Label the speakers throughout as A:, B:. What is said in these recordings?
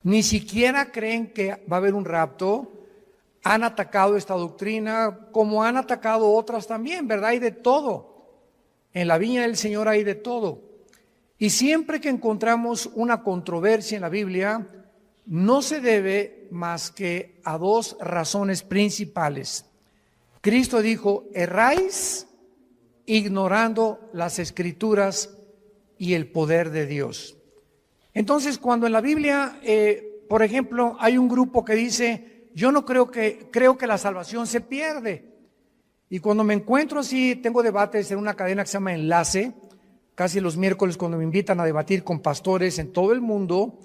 A: Ni siquiera creen que va a haber un rapto. Han atacado esta doctrina, como han atacado otras también, ¿verdad? Hay de todo. En la viña del Señor hay de todo. Y siempre que encontramos una controversia en la Biblia, no se debe más que a dos razones principales. Cristo dijo: erráis ignorando las Escrituras y el poder de Dios. Entonces, cuando en la Biblia, por ejemplo, hay un grupo que dice: yo no creo que la salvación se pierde. Y cuando me encuentro así, tengo debates en una cadena que se llama Enlace, casi los miércoles, cuando me invitan a debatir con pastores en todo el mundo.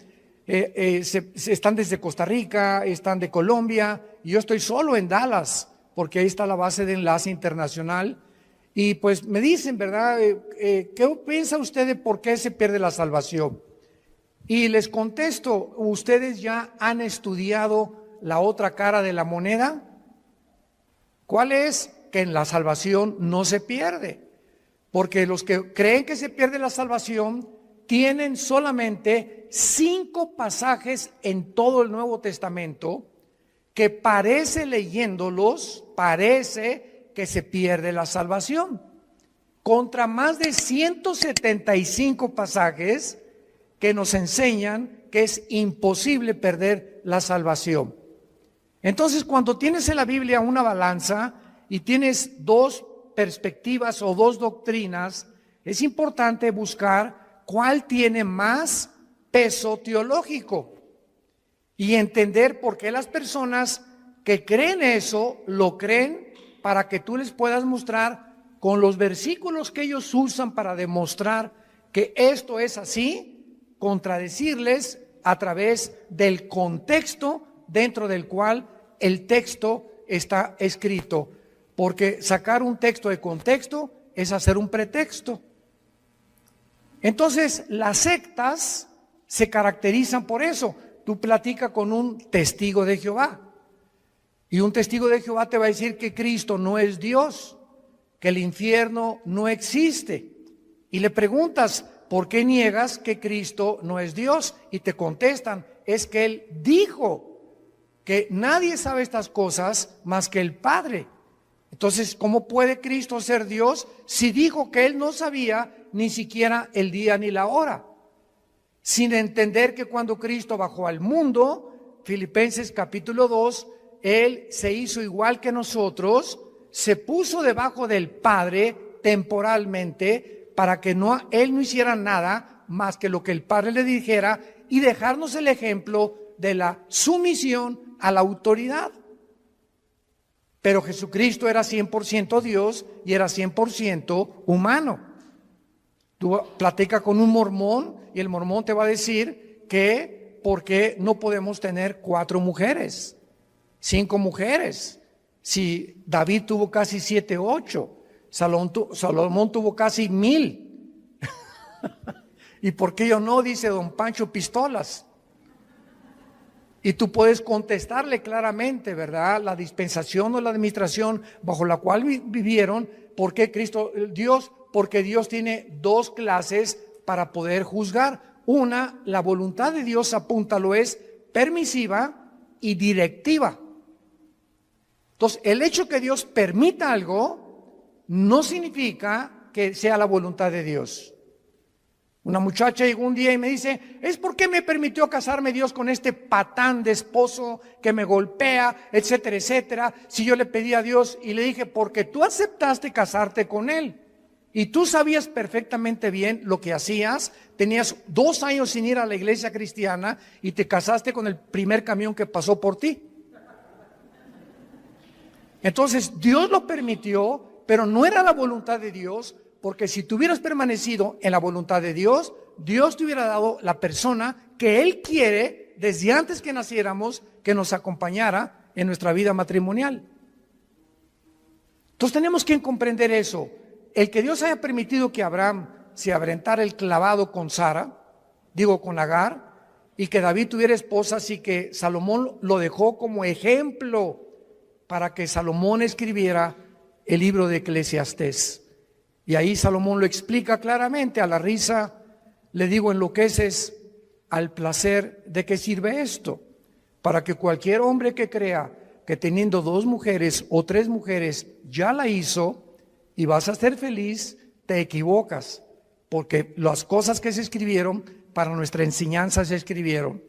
A: Están desde Costa Rica, están de Colombia, y yo estoy solo en Dallas, porque ahí está la base de Enlace Internacional. Y pues me dicen, ¿verdad? ¿Qué piensa usted de por qué se pierde la salvación? Y les contesto: ¿ustedes ya han estudiado la otra cara de la moneda? ¿Cuál es? Que en la salvación no se pierde, porque los que creen que se pierde la salvación tienen solamente 5 pasajes en todo el Nuevo Testamento que parece, leyéndolos, parece que se pierde la salvación, contra más de 175 pasajes que nos enseñan que es imposible perder la salvación. Entonces, cuando tienes en la Biblia una balanza y tienes dos perspectivas o dos doctrinas, es importante buscar cuál tiene más peso teológico y entender por qué las personas que creen eso lo creen, para que tú les puedas mostrar con los versículos que ellos usan para demostrar que esto es así, contradecirles a través del contexto dentro del cual el texto está escrito, porque sacar un texto de contexto es hacer un pretexto. Entonces, las sectas se caracterizan por eso. Tú platicas con un testigo de Jehová, y un testigo de Jehová te va a decir que Cristo no es Dios, que el infierno no existe. Y le preguntas: ¿por qué niegas que Cristo no es Dios? Y te contestan: es que Él dijo que nadie sabe estas cosas más que el Padre. Entonces, ¿cómo puede Cristo ser Dios si dijo que Él no sabía ni siquiera el día ni la hora? Sin entender que cuando Cristo bajó al mundo, Filipenses capítulo 2, Él se hizo igual que nosotros, se puso debajo del Padre temporalmente, para que Él no hiciera nada más que lo que el Padre le dijera, y dejarnos el ejemplo de la sumisión a la autoridad. Pero Jesucristo era 100% Dios y era 100% humano. Tú platicas con un mormón y el mormón te va a decir que ¿por qué no podemos tener 4 mujeres, 5 mujeres? Si David tuvo casi 7, 8, Salomón tuvo casi 1000. ¿Y por qué yo no? Dice don Pancho Pistolas. Y tú puedes contestarle claramente, ¿verdad? La dispensación o la administración bajo la cual vivieron. ¿Por qué Cristo, Dios? Porque Dios tiene 2 clases para poder juzgar. Una, la voluntad de Dios, apúntalo, es permisiva y directiva. Entonces, el hecho que Dios permita algo no significa que sea la voluntad de Dios. Una muchacha llegó un día y me dice: ¿es por qué me permitió casarme Dios con este patán de esposo que me golpea, etcétera, etcétera? Si yo le pedí a Dios, y le dije: porque tú aceptaste casarte con él, y tú sabías perfectamente bien lo que hacías, tenías 2 años sin ir a la iglesia cristiana y te casaste con el primer camión que pasó por ti. Entonces Dios lo permitió, pero no era la voluntad de Dios. Porque si tú hubieras permanecido en la voluntad de Dios, Dios te hubiera dado la persona que Él quiere desde antes que naciéramos, que nos acompañara en nuestra vida matrimonial. Entonces tenemos que comprender eso. El que Dios haya permitido que Abraham se aventara el clavado con con Agar, y que David tuviera esposas, y que Salomón lo dejó como ejemplo para que Salomón escribiera el libro de Eclesiastés. Y ahí Salomón lo explica claramente. A la risa le digo: enloqueces al placer de qué sirve esto. Para que cualquier hombre que crea que teniendo 2 mujeres o 3 mujeres ya la hizo y vas a ser feliz, te equivocas. Porque las cosas que se escribieron para nuestra enseñanza se escribieron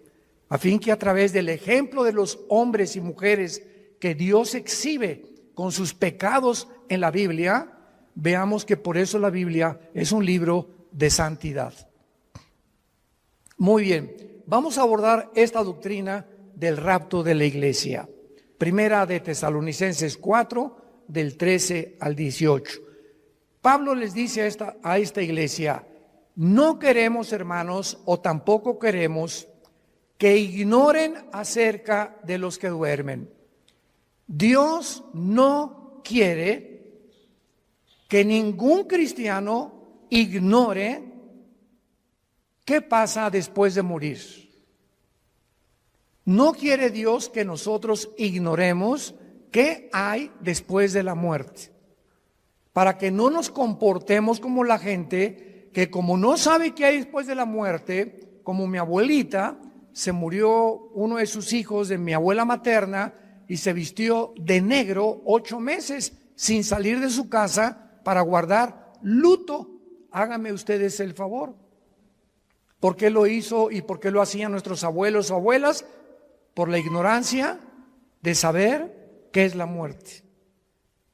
A: a fin que a través del ejemplo de los hombres y mujeres que Dios exhibe con sus pecados en la Biblia, veamos que por eso la Biblia es un libro de santidad. Muy bien, vamos a abordar esta doctrina del rapto de la iglesia. Primera de Tesalonicenses 4, del 13 al 18. Pablo les dice a esta iglesia: no queremos, hermanos, o tampoco queremos que ignoren acerca de los que duermen. Dios no quiere que ningún cristiano ignore qué pasa después de morir. No quiere Dios que nosotros ignoremos qué hay después de la muerte, para que no nos comportemos como la gente que, como no sabe qué hay después de la muerte, como mi abuelita, se murió uno de sus hijos de mi abuela materna y se vistió de negro 8 meses sin salir de su casa para guardar luto. Háganme ustedes el favor. ¿Por qué lo hizo y por qué lo hacían nuestros abuelos o abuelas? Por la ignorancia de saber qué es la muerte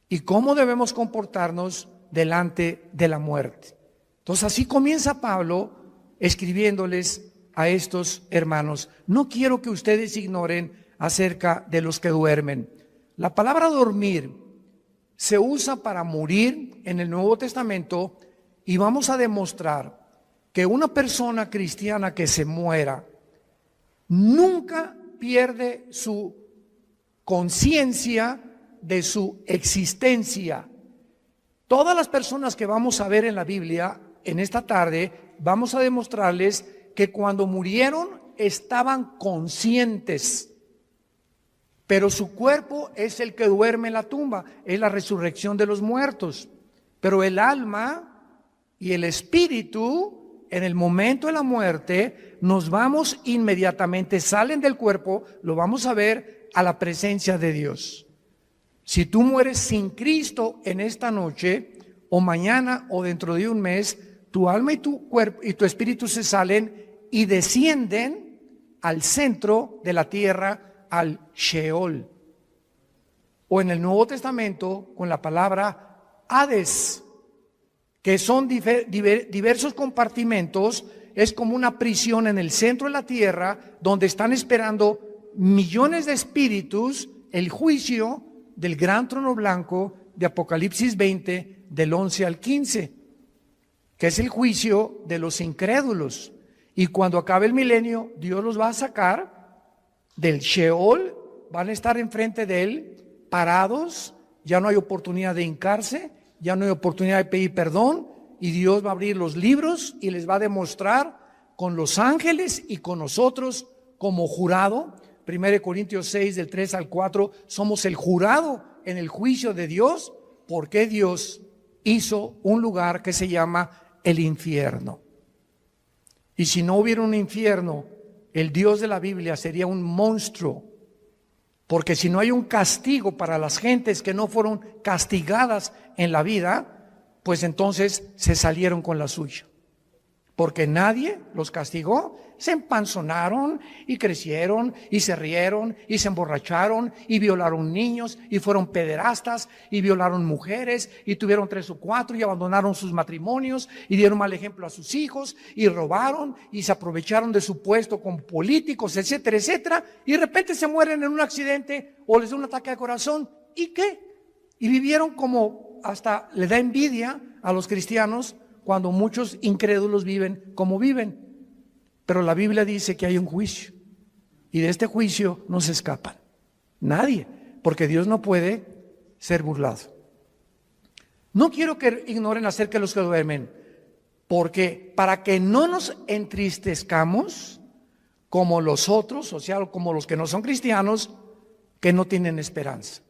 A: y cómo debemos comportarnos delante de la muerte. Entonces así comienza Pablo escribiéndoles a estos hermanos: no quiero que ustedes ignoren acerca de los que duermen. La palabra dormir se usa para morir en el Nuevo Testamento, y vamos a demostrar que una persona cristiana que se muera nunca pierde su conciencia de su existencia. Todas las personas que vamos a ver en la Biblia en esta tarde, vamos a demostrarles que cuando murieron estaban conscientes, pero su cuerpo es el que duerme en la tumba, es la resurrección de los muertos. Pero el alma y el espíritu, en el momento de la muerte, nos vamos inmediatamente, salen del cuerpo, lo vamos a ver, a la presencia de Dios. Si tú mueres sin Cristo en esta noche, o mañana, o dentro de un mes, tu alma y tu cuerpo y tu espíritu se salen y descienden al centro de la tierra, al Sheol, o en el Nuevo Testamento con la palabra Hades, que son diversos compartimentos. Es como una prisión en el centro de la tierra donde están esperando millones de espíritus el juicio del gran trono blanco de Apocalipsis 20 del 11 al 15, que es el juicio de los incrédulos. Y cuando acabe el milenio, Dios los va a sacar del Sheol, van a estar enfrente de Él, parados, ya no hay oportunidad de hincarse, ya no hay oportunidad de pedir perdón, y Dios va a abrir los libros y les va a demostrar con los ángeles y con nosotros como jurado. 1 Corintios 6, del 3 al 4, somos el jurado en el juicio de Dios, porque Dios hizo un lugar que se llama el infierno. Y si no hubiera un infierno, el Dios de la Biblia sería un monstruo, porque si no hay un castigo para las gentes que no fueron castigadas en la vida, pues entonces se salieron con la suya, porque nadie los castigó. Se empanzonaron y crecieron y se rieron y se emborracharon y violaron niños y fueron pederastas y violaron mujeres y tuvieron 3 o 4 y abandonaron sus matrimonios y dieron mal ejemplo a sus hijos y robaron y se aprovecharon de su puesto como políticos, etcétera, etcétera, y de repente se mueren en un accidente o les da un ataque al corazón. ¿Y qué? Y vivieron como, hasta le da envidia a los cristianos cuando muchos incrédulos viven como viven. Pero la Biblia dice que hay un juicio, y de este juicio no se escapan nadie, porque Dios no puede ser burlado. No quiero que ignoren acerca de los que duermen, porque para que no nos entristezcamos como los otros, o sea, como los que no son cristianos, que no tienen esperanza.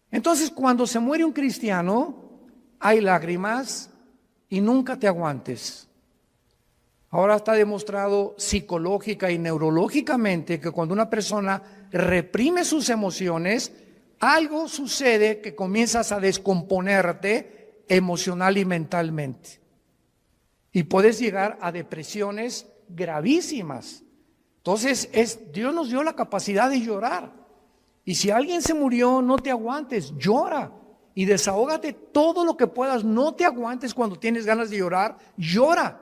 A: Entonces, cuando se muere un cristiano, hay lágrimas, y nunca te aguantes. Ahora está demostrado psicológica y neurológicamente que cuando una persona reprime sus emociones, algo sucede que comienzas a descomponerte emocional y mentalmente. Y puedes llegar a depresiones gravísimas. Entonces, Dios nos dio la capacidad de llorar. Y si alguien se murió, no te aguantes, llora. Y desahógate todo lo que puedas. No te aguantes cuando tienes ganas de llorar, llora.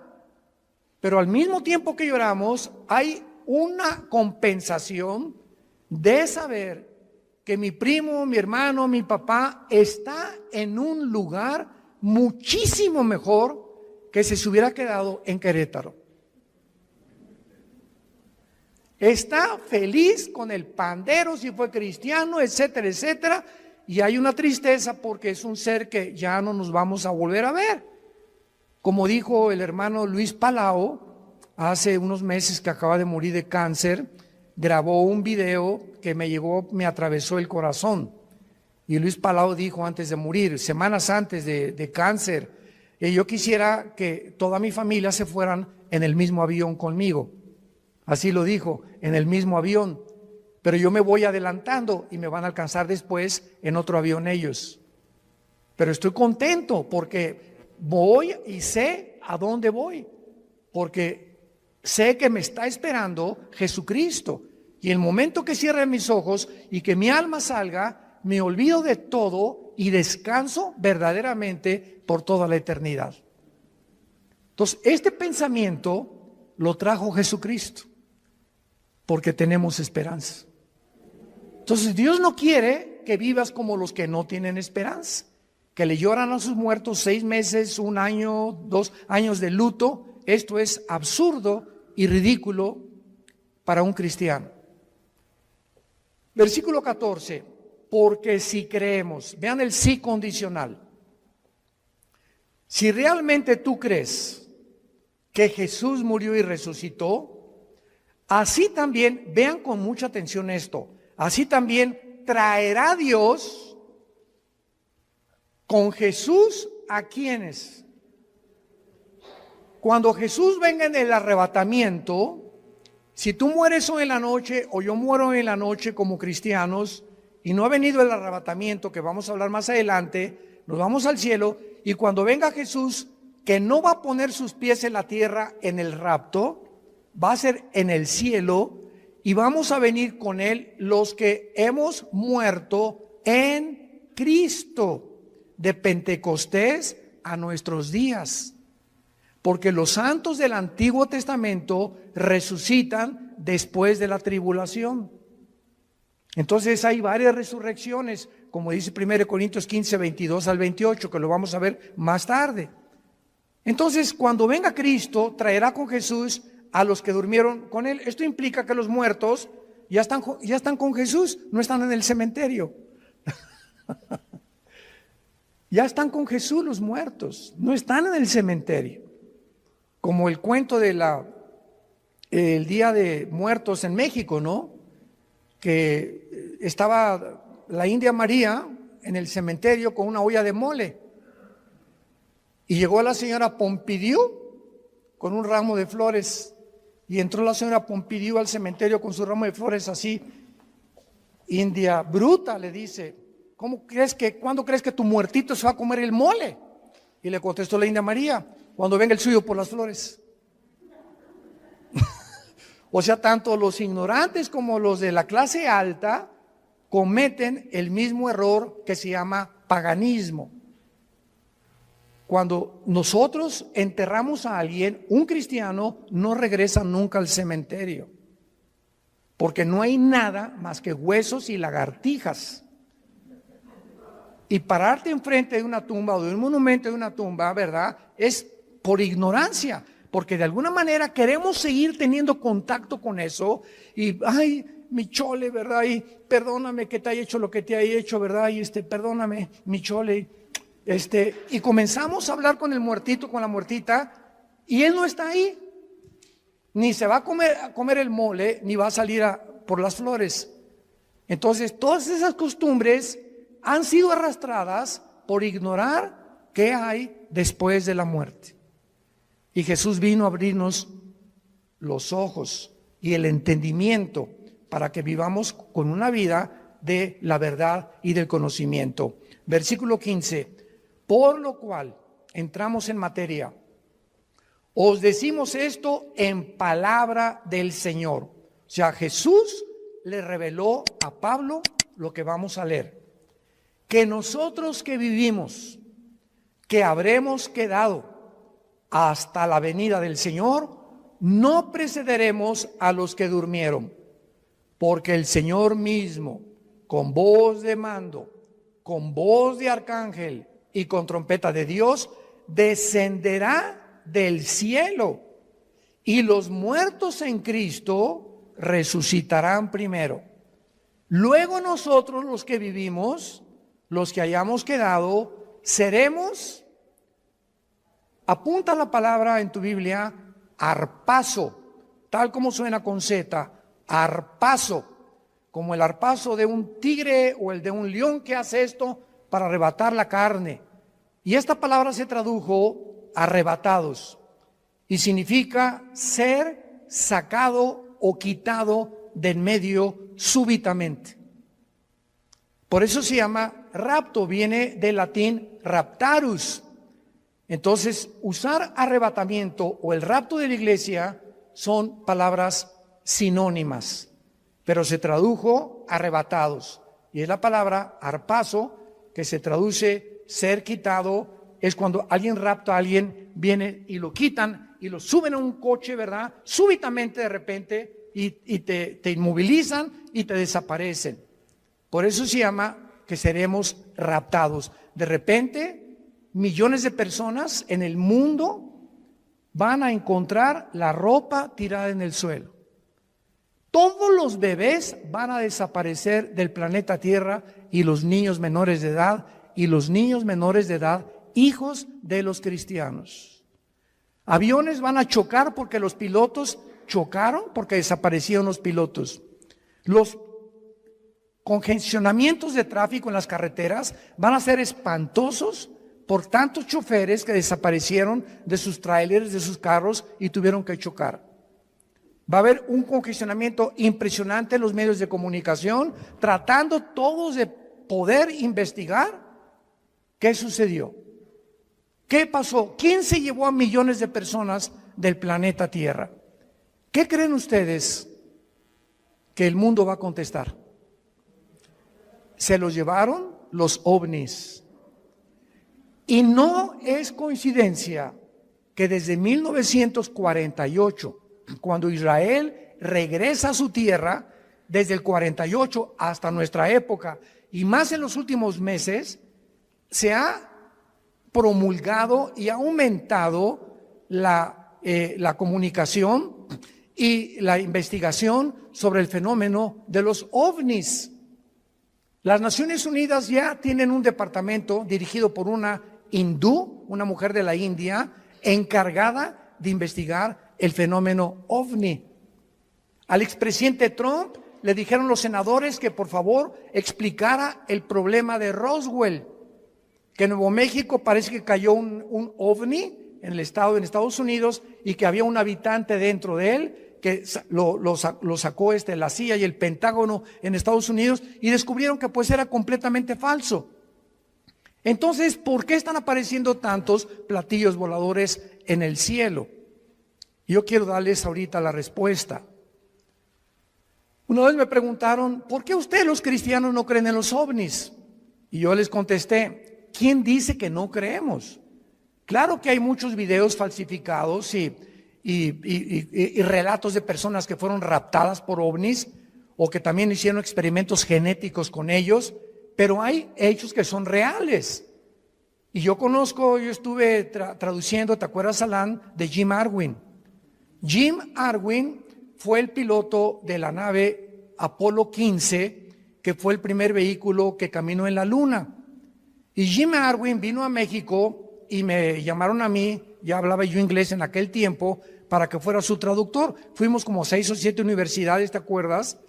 A: Pero al mismo tiempo que lloramos, hay una compensación de saber que mi primo, mi hermano, mi papá está en un lugar muchísimo mejor que si se hubiera quedado en Querétaro. Está feliz con el pandero, si fue cristiano, etcétera, etcétera. Y hay una tristeza porque es un ser que ya no nos vamos a volver a ver. Como dijo el hermano Luis Palau, hace unos meses que acaba de morir de cáncer, grabó un video que me atravesó el corazón. Y Luis Palau dijo antes de morir, semanas antes de cáncer, yo quisiera que toda mi familia se fueran en el mismo avión conmigo. Así lo dijo, en el mismo avión. Pero yo me voy adelantando y me van a alcanzar después en otro avión ellos. Pero estoy contento porque voy y sé a dónde voy. Porque sé que me está esperando Jesucristo. Y el momento que cierre mis ojos y que mi alma salga, me olvido de todo y descanso verdaderamente por toda la eternidad. Entonces, este pensamiento lo trajo Jesucristo, porque tenemos esperanza. Entonces, Dios no quiere que vivas como los que no tienen esperanza, que le lloran a sus muertos 6 meses, 1 año, 2 años de luto. Esto es absurdo y ridículo para un cristiano. Versículo 14, porque si creemos, vean el sí condicional. Si realmente tú crees que Jesús murió y resucitó, así también, vean con mucha atención esto, así también traerá Dios con Jesús a quienes. Cuando Jesús venga en el arrebatamiento, si tú mueres hoy en la noche o yo muero hoy en la noche como cristianos y no ha venido el arrebatamiento, que vamos a hablar más adelante, nos vamos al cielo y cuando venga Jesús, que no va a poner sus pies en la tierra en el rapto, va a ser en el cielo y vamos a venir con Él los que hemos muerto en Cristo, de Pentecostés a nuestros días. Porque los santos del Antiguo Testamento resucitan después de la tribulación. Entonces hay varias resurrecciones, como dice 1 Corintios 15, 22 al 28, que lo vamos a ver más tarde. Entonces, cuando venga Cristo, traerá con Jesús a los que durmieron con Él. Esto implica que los muertos ya están con Jesús, no están en el cementerio. Ya están con Jesús los muertos, no están en el cementerio. Como el cuento de el Día de Muertos en México, ¿no? Que estaba la India María en el cementerio con una olla de mole. Y llegó la señora Pompidou con un ramo de flores. Y entró la señora Pompidou al cementerio con su ramo de flores así. India bruta, le dice, ¿cuándo crees que tu muertito se va a comer el mole? Y le contestó la India María, cuando venga el suyo por las flores. O sea, tanto los ignorantes como los de la clase alta cometen el mismo error que se llama paganismo. Cuando nosotros enterramos a alguien, un cristiano no regresa nunca al cementerio, porque no hay nada más que huesos y lagartijas. Y pararte enfrente de una tumba o de un monumento de una tumba, ¿verdad? Es por ignorancia, porque de alguna manera queremos seguir teniendo contacto con eso y, ay, mi chole, ¿verdad? Y perdóname que te haya hecho lo que te haya hecho, ¿verdad? Y perdóname, mi chole. Y comenzamos a hablar con el muertito, con la muertita, y él no está ahí. Ni se va a comer el mole, ni va a salir por las flores. Entonces, todas esas costumbres han sido arrastradas por ignorar qué hay después de la muerte. Y Jesús vino a abrirnos los ojos y el entendimiento para que vivamos con una vida de la verdad y del conocimiento. Versículo 15, por lo cual, entramos en materia, os decimos esto en palabra del Señor. O sea, Jesús le reveló a Pablo lo que vamos a leer. Que nosotros que vivimos, que habremos quedado hasta la venida del Señor, no precederemos a los que durmieron, porque el Señor mismo, con voz de mando, con voz de arcángel y con trompeta de Dios, descenderá del cielo, y los muertos en Cristo resucitarán primero. Luego nosotros los que vivimos, los que hayamos quedado, seremos, apunta la palabra en tu Biblia, arpazo, tal como suena con Z, arpazo, como el arpazo de un tigre o el de un león que hace esto para arrebatar la carne. Y esta palabra se tradujo arrebatados y significa ser sacado o quitado de en medio súbitamente. Por eso se llama rapto, viene del latín raptarus. Entonces, usar arrebatamiento o el rapto de la iglesia son palabras sinónimas, pero se tradujo arrebatados. Y es la palabra arpazo, que se traduce ser quitado, es cuando alguien rapta a alguien, viene y lo quitan y lo suben a un coche, ¿verdad? Súbitamente de repente y te inmovilizan y te desaparecen. Por eso se llama que seremos raptados. De repente, millones de personas en el mundo van a encontrar la ropa tirada en el suelo. Todos los bebés van a desaparecer del planeta Tierra y los niños menores de edad hijos de los cristianos. Aviones van a chocar porque los pilotos chocaron, porque desaparecieron los pilotos. Los congestionamientos de tráfico en las carreteras van a ser espantosos por tantos choferes que desaparecieron de sus tráileres, de sus carros y tuvieron que chocar. Va a haber un congestionamiento impresionante en los medios de comunicación, tratando todos de poder investigar qué sucedió, qué pasó, quién se llevó a millones de personas del planeta Tierra. ¿Qué creen ustedes que el mundo va a contestar? Se los llevaron los ovnis. Y no es coincidencia que desde 1948, cuando Israel regresa a su tierra, desde el 48 hasta nuestra época, y más en los últimos meses, se ha promulgado y ha aumentado la comunicación y la investigación sobre el fenómeno de los ovnis. Las Naciones Unidas ya tienen un departamento dirigido por una hindú, una mujer de la India, encargada de investigar el fenómeno ovni. Al expresidente Trump le dijeron los senadores que por favor explicara el problema de Roswell, que en Nuevo México parece que cayó un ovni en Estados Unidos y que había un habitante dentro de él que lo sacó la CIA y el Pentágono en Estados Unidos y descubrieron que pues era completamente falso. Entonces, ¿por qué están apareciendo tantos platillos voladores en el cielo? Yo quiero darles ahorita la respuesta. Una vez me preguntaron, ¿por qué ustedes los cristianos no creen en los ovnis? Y yo les contesté, ¿quién dice que no creemos? Claro que hay muchos videos falsificados y relatos de personas que fueron raptadas por ovnis o que también hicieron experimentos genéticos con ellos, pero hay hechos que son reales. Y yo estuve traduciendo, ¿te acuerdas, Alan? De Jim Arwin. Jim Arwin fue el piloto de la nave Apolo 15, que fue el primer vehículo que caminó en la luna. Y Jim Arwin vino a México y me llamaron a mí, ya hablaba yo inglés en aquel tiempo, para que fuera su traductor. Fuimos como 6 o 7 universidades, ¿te acuerdas?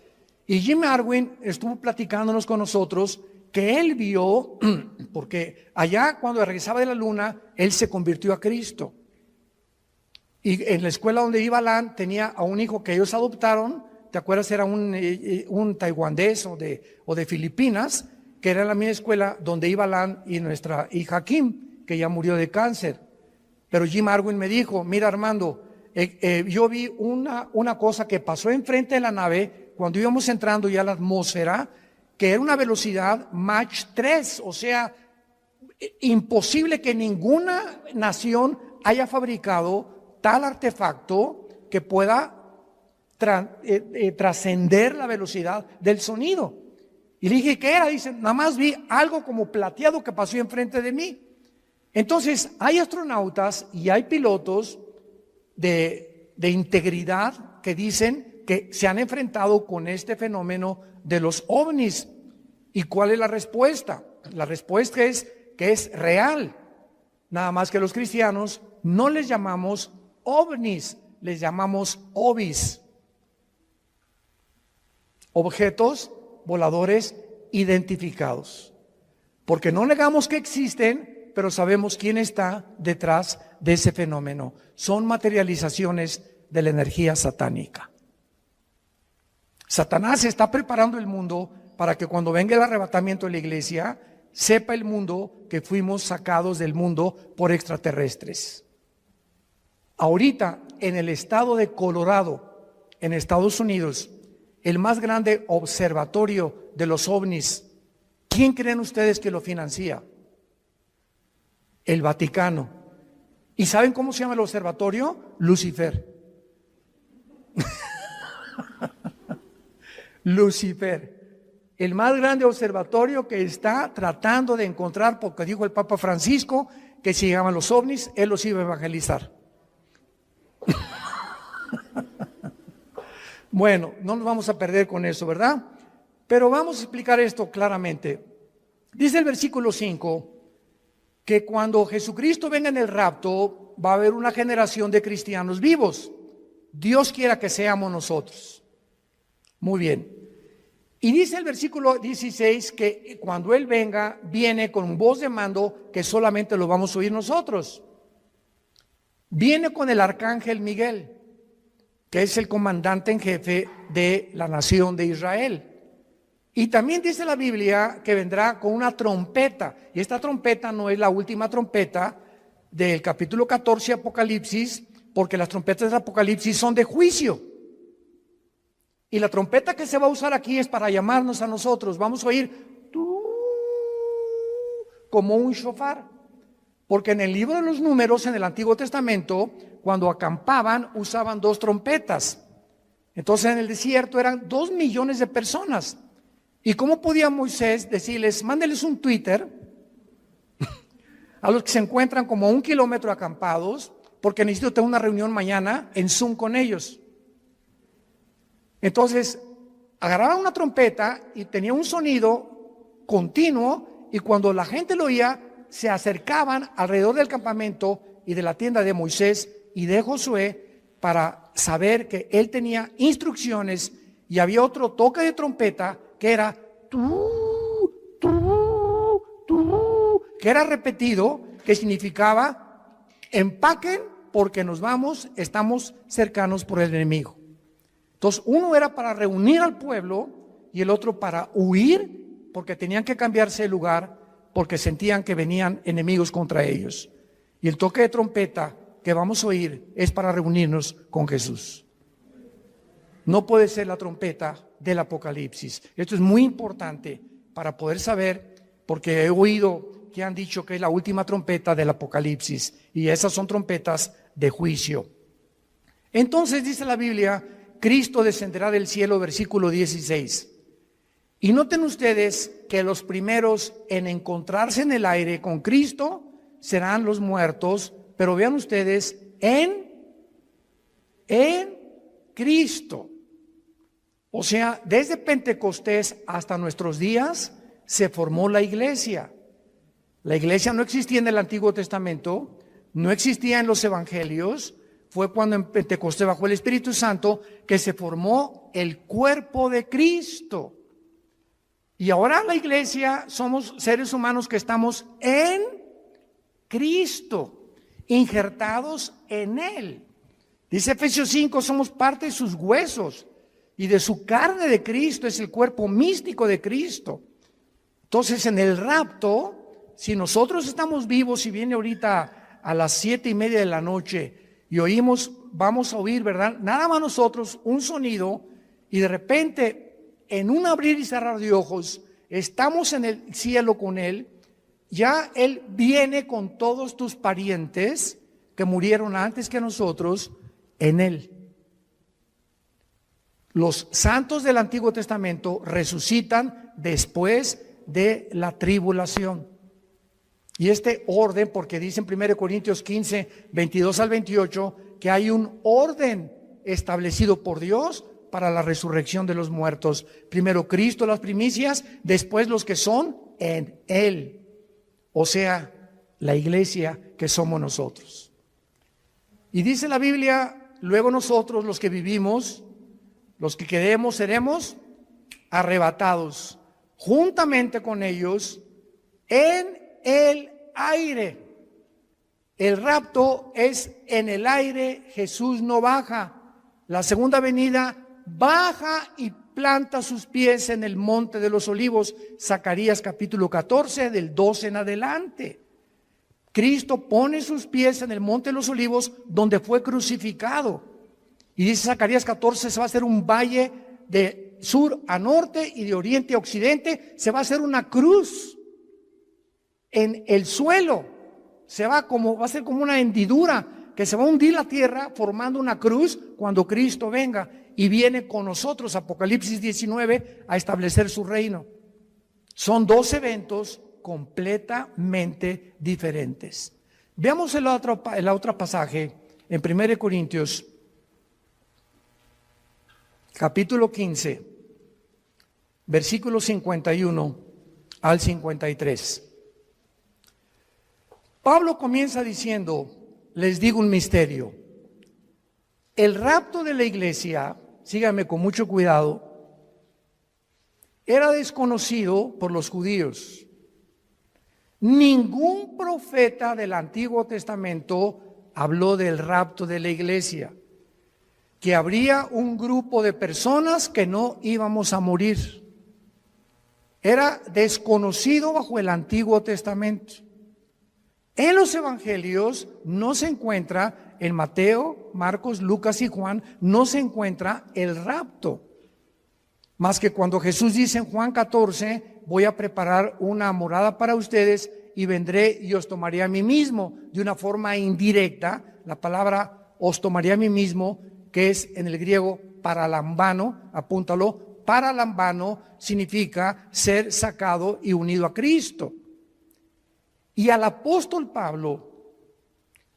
A: Y Jim Arwin estuvo platicándonos con nosotros que él vio, porque allá cuando regresaba de la luna, él se convirtió a Cristo. Y en la escuela donde iba Alan tenía a un hijo que ellos adoptaron. ¿Te acuerdas? Era un taiwanés o de Filipinas, que era la misma escuela donde iba Alan y nuestra hija Kim, que ya murió de cáncer. Pero Jim Arwin me dijo, mira Armando, yo vi una cosa que pasó enfrente de la nave cuando íbamos entrando ya a la atmósfera, que era una velocidad Mach 3, o sea, imposible que ninguna nación haya fabricado tal artefacto que pueda trascender la velocidad del sonido. Y le dije, ¿qué era? Dice, nada más vi algo como plateado que pasó enfrente de mí. Entonces, hay astronautas y hay pilotos de integridad que dicen que se han enfrentado con este fenómeno de los ovnis. ¿Y cuál es la respuesta? La respuesta es que es real. Nada más que los cristianos no les llamamos ovnis, les llamamos ovis. Objetos voladores identificados. Porque no negamos que existen, pero sabemos quién está detrás de ese fenómeno. Son materializaciones de la energía satánica. Satanás está preparando el mundo para que cuando venga el arrebatamiento de la iglesia, sepa el mundo que fuimos sacados del mundo por extraterrestres. Ahorita, en el estado de Colorado, en Estados Unidos, el más grande observatorio de los ovnis, ¿quién creen ustedes que lo financia? El Vaticano. ¿Y saben cómo se llama el observatorio? Lucifer. Lucifer. El más grande observatorio que está tratando de encontrar, porque dijo el Papa Francisco, que si llegaban los ovnis, él los iba a evangelizar. Bueno, no nos vamos a perder con eso, ¿verdad? Pero vamos a explicar esto claramente. Dice el versículo 5 que cuando Jesucristo venga en el rapto, va a haber una generación de cristianos vivos. Dios quiera que seamos nosotros. Muy bien. Y dice el versículo 16 que cuando Él venga, viene con voz de mando que solamente lo vamos a oír nosotros. Viene con el arcángel Miguel, que es el comandante en jefe de la nación de Israel. Y también dice la Biblia que vendrá con una trompeta. Y esta trompeta no es la última trompeta del capítulo 14 de Apocalipsis, porque las trompetas del Apocalipsis son de juicio. Y la trompeta que se va a usar aquí es para llamarnos a nosotros. Vamos a oír como un shofar. Porque en el libro de los Números, en el Antiguo Testamento, cuando acampaban, usaban 2 trompetas. Entonces en el desierto eran 2 millones de personas. ¿Y cómo podía Moisés decirles, mándeles un Twitter a los que se encuentran como a 1 kilómetro acampados, porque necesito tener una reunión mañana en Zoom con ellos? Entonces, agarraban una trompeta y tenía un sonido continuo, y cuando la gente lo oía, se acercaban alrededor del campamento y de la tienda de Moisés y de Josué para saber que él tenía instrucciones, y había otro toque de trompeta que era que era repetido, que significaba empaquen porque nos vamos, estamos cercanos por el enemigo. Entonces uno era para reunir al pueblo y el otro para huir, porque tenían que cambiarse de lugar porque sentían que venían enemigos contra ellos. Y el toque de trompeta que vamos a oír es para reunirnos con Jesús. No puede ser la trompeta del Apocalipsis. Esto es muy importante para poder saber, porque he oído que han dicho que es la última trompeta del Apocalipsis, y esas son trompetas de juicio. Entonces dice la Biblia, Cristo descenderá del cielo, versículo 16. Y noten ustedes que los primeros en encontrarse en el aire con Cristo serán los muertos, pero vean ustedes, en Cristo. O sea, desde Pentecostés hasta nuestros días se formó la iglesia. La iglesia no existía en el Antiguo Testamento, no existía en los evangelios. Fue cuando en Pentecostés, bajo el Espíritu Santo, que se formó el cuerpo de Cristo. Y ahora la iglesia somos seres humanos que estamos en Cristo, injertados en Él. Dice Efesios 5, somos parte de sus huesos y de su carne de Cristo, es el cuerpo místico de Cristo. Entonces, en el rapto, si nosotros estamos vivos y viene ahorita a las 7:30 de la noche y oímos, vamos a oír, ¿verdad? Nada más nosotros, un sonido, y de repente, en un abrir y cerrar de ojos, estamos en el cielo con Él, ya Él viene con todos tus parientes que murieron antes que nosotros en Él. Los santos del Antiguo Testamento resucitan después de la tribulación. Y este orden, porque dice en 1 Corintios 15, 22 al 28, que hay un orden establecido por Dios para la resurrección de los muertos. Primero Cristo, las primicias, después los que son en Él. O sea, la iglesia que somos nosotros. Y dice la Biblia, luego nosotros los que vivimos, los que quedemos, seremos arrebatados juntamente con ellos en el aire. El rapto es en el aire, Jesús no baja. La segunda venida baja y planta sus pies en el monte de los olivos. Zacarías capítulo 14, del 12 en adelante. Cristo pone sus pies en el monte de los olivos donde fue crucificado. Y dice Zacarías 14, se va a hacer un valle de sur a norte y de oriente a occidente. Se va a hacer una cruz en el suelo. Va a ser como una hendidura que se va a hundir la tierra formando una cruz cuando Cristo venga y viene con nosotros, Apocalipsis 19, a establecer su reino. Son dos eventos completamente diferentes. Veamos el otro pasaje en 1 Corintios capítulo 15, versículos 51 al 53. Pablo comienza diciendo, les digo un misterio. El rapto de la iglesia, síganme con mucho cuidado, era desconocido por los judíos. Ningún profeta del Antiguo Testamento habló del rapto de la iglesia, que habría un grupo de personas que no íbamos a morir. Era desconocido bajo el Antiguo Testamento. En los evangelios no se encuentra, en Mateo, Marcos, Lucas y Juan, no se encuentra el rapto. Más que cuando Jesús dice en Juan 14, voy a preparar una morada para ustedes y vendré y os tomaré a mí mismo. De una forma indirecta, la palabra os tomaré a mí mismo, que es en el griego paralambano, apúntalo, paralambano significa ser sacado y unido a Cristo. Y al apóstol Pablo,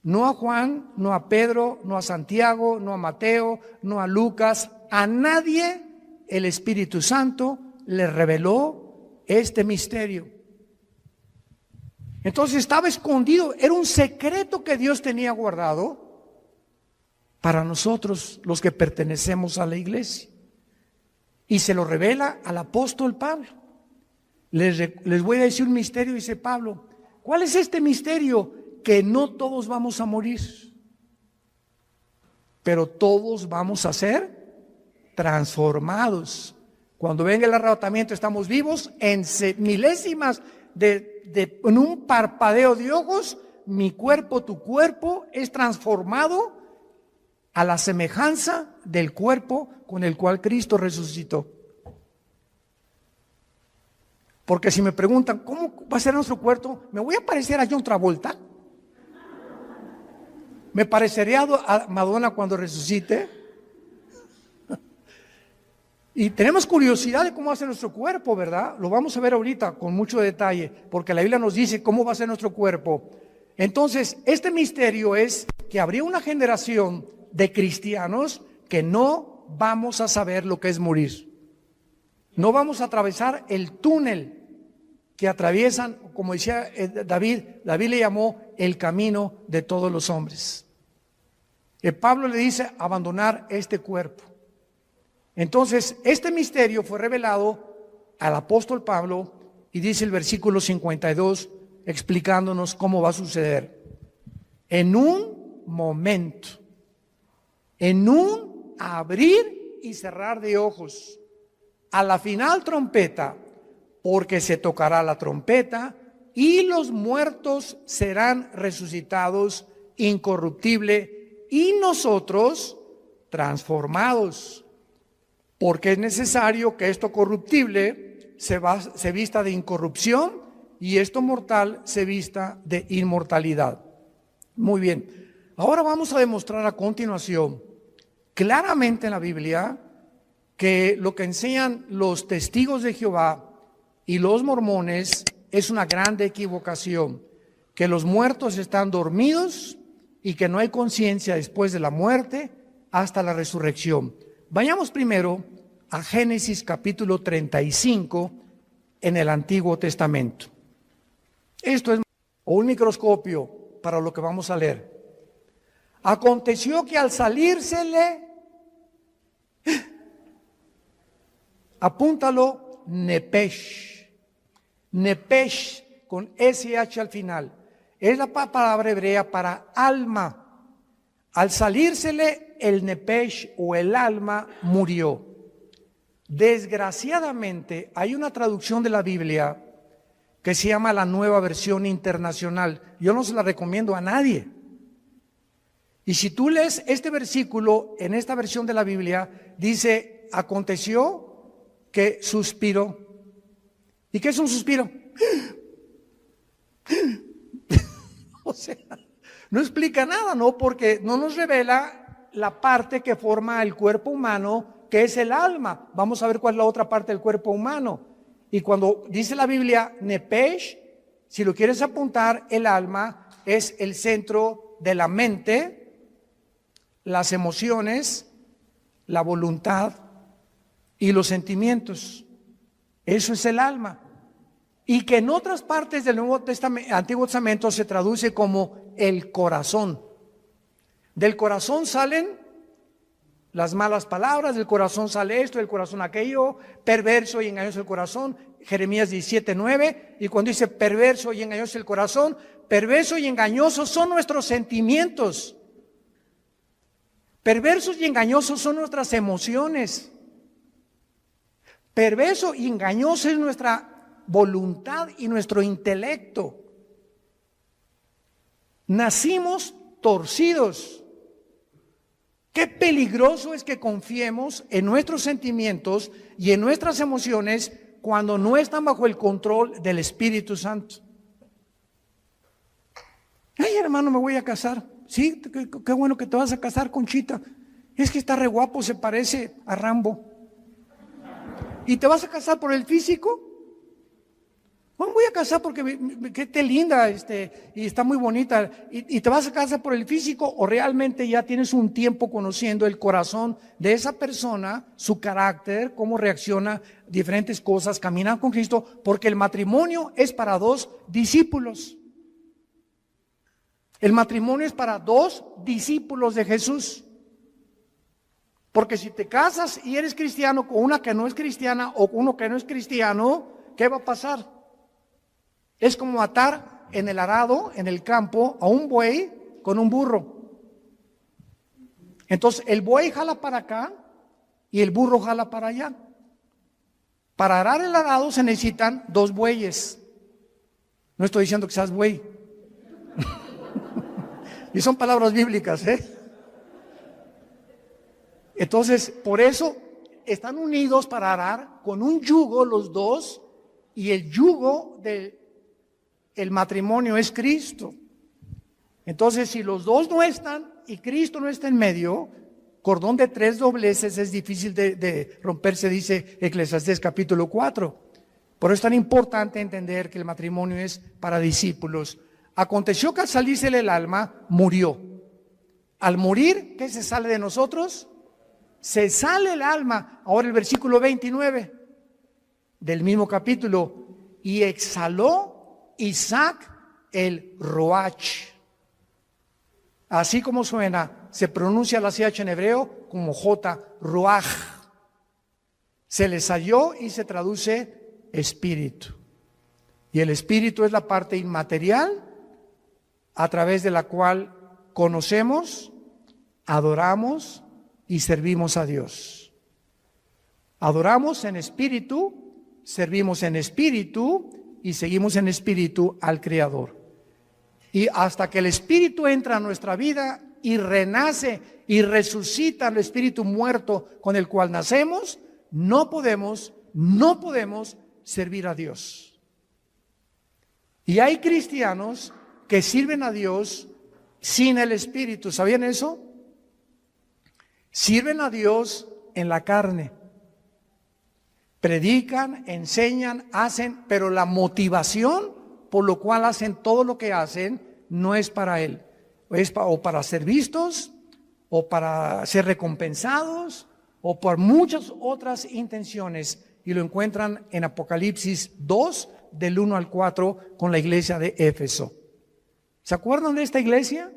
A: no a Juan, no a Pedro, no a Santiago, no a Mateo, no a Lucas, a nadie el Espíritu Santo le reveló este misterio. Entonces estaba escondido, era un secreto que Dios tenía guardado para nosotros los que pertenecemos a la iglesia. Y se lo revela al apóstol Pablo. Les voy a decir un misterio, dice Pablo. ¿Cuál es este misterio? Que no todos vamos a morir, pero todos vamos a ser transformados. Cuando venga el arrebatamiento estamos vivos en milésimas en un parpadeo de ojos. Mi cuerpo, tu cuerpo es transformado a la semejanza del cuerpo con el cual Cristo resucitó. Porque si me preguntan, ¿cómo va a ser nuestro cuerpo? ¿Me voy a parecer a John Travolta? ¿Me parecería a Madonna cuando resucite? Y tenemos curiosidad de cómo va a ser nuestro cuerpo, ¿verdad? Lo vamos a ver ahorita con mucho detalle, porque la Biblia nos dice cómo va a ser nuestro cuerpo. Entonces, este misterio es que habría una generación de cristianos que no vamos a saber lo que es morir. No vamos a atravesar el túnel que atraviesan, como decía David le llamó el camino de todos los hombres. Pablo le dice abandonar este cuerpo. Entonces, este misterio fue revelado al apóstol Pablo y dice el versículo 52 explicándonos cómo va a suceder. En un momento, en un abrir y cerrar de ojos, a la final trompeta, porque se tocará la trompeta y los muertos serán resucitados incorruptible y nosotros transformados, porque es necesario que esto corruptible se vista de incorrupción y esto mortal se vista de inmortalidad. Muy bien, ahora vamos a demostrar a continuación claramente en la Biblia que lo que enseñan los testigos de Jehová y los mormones es una grande equivocación, que los muertos están dormidos y que no hay conciencia después de la muerte hasta la resurrección. Vayamos primero a Génesis capítulo 35 en el Antiguo Testamento. Esto es un microscopio para lo que vamos a leer. Aconteció que al salírsele, apúntalo, Nepesh. Nepesh con SH al final. Es la palabra hebrea para alma. Al salírsele el Nepesh o el alma murió. Desgraciadamente hay una traducción de la Biblia que se llama la Nueva Versión Internacional. Yo no se la recomiendo a nadie. Y si tú lees este versículo en esta versión de la Biblia, dice, aconteció que suspiró. ¿Y qué es un suspiro? O sea, no explica nada, ¿no? Porque no nos revela la parte que forma el cuerpo humano, que es el alma. Vamos a ver cuál es la otra parte del cuerpo humano. Y cuando dice la Biblia, Nepesh, si lo quieres apuntar, el alma es el centro de la mente, las emociones, la voluntad y los sentimientos. Eso es el alma. Y que en otras partes del Antiguo Testamento se traduce como el corazón. Del corazón salen las malas palabras, del corazón sale esto, del corazón aquello, perverso y engañoso el corazón, Jeremías 17:9, y cuando dice perverso y engañoso el corazón, perverso y engañosos son nuestros sentimientos. Perversos y engañosos son nuestras emociones. Perverso y engañoso es nuestra voluntad y nuestro intelecto. Nacimos torcidos. Qué peligroso es que confiemos en nuestros sentimientos y en nuestras emociones cuando no están bajo el control del Espíritu Santo. Ay, hermano, me voy a casar. Sí, qué bueno que te vas a casar, Conchita. Es que está re guapo, se parece a Rambo. ¿Y te vas a casar por el físico? No, me voy a casar porque que te linda y está muy bonita. ¿Y te vas a casar por el físico o realmente ya tienes un tiempo conociendo el corazón de esa persona, su carácter, cómo reacciona a diferentes cosas, caminar con Cristo? Porque el matrimonio es para dos discípulos. El matrimonio es para dos discípulos de Jesús. Porque si te casas y eres cristiano con una que no es cristiana o uno que no es cristiano, ¿qué va a pasar? Es como atar en el arado, en el campo, a un buey con un burro. Entonces el buey jala para acá y el burro jala para allá. Para arar el arado se necesitan dos bueyes. No estoy diciendo que seas buey. Y son palabras bíblicas, ¿eh? Entonces, por eso están unidos para arar con un yugo los dos, y el yugo del matrimonio es Cristo. Entonces, si los dos no están y Cristo no está en medio, cordón de tres dobleces es difícil de romperse, dice Eclesiastés capítulo 4. Por eso es tan importante entender que el matrimonio es para discípulos. Aconteció que al salírsele el alma, murió. Al morir, ¿qué se sale de nosotros? Se sale el alma. Ahora el versículo 29 del mismo capítulo. Y exhaló Isaac el Roach. Así como suena, se pronuncia la CH en hebreo como J, Ruach. Se le salió y se traduce espíritu. Y el espíritu es la parte inmaterial a través de la cual conocemos, adoramos y servimos a Dios. Adoramos en espíritu, servimos en espíritu y seguimos en espíritu al Creador. Y hasta que el espíritu entra a nuestra vida y renace y resucita el espíritu muerto con el cual nacemos, no podemos servir a Dios. Y hay cristianos que sirven a Dios sin el espíritu. ¿Sabían eso? Sirven a Dios en la carne. Predican, enseñan, hacen, pero la motivación por lo cual hacen todo lo que hacen no es para Él. Es o para ser vistos, o para ser recompensados, o por muchas otras intenciones. Y lo encuentran en Apocalipsis 2, del 1 al 4, con la iglesia de Éfeso. ¿Se acuerdan de esta iglesia?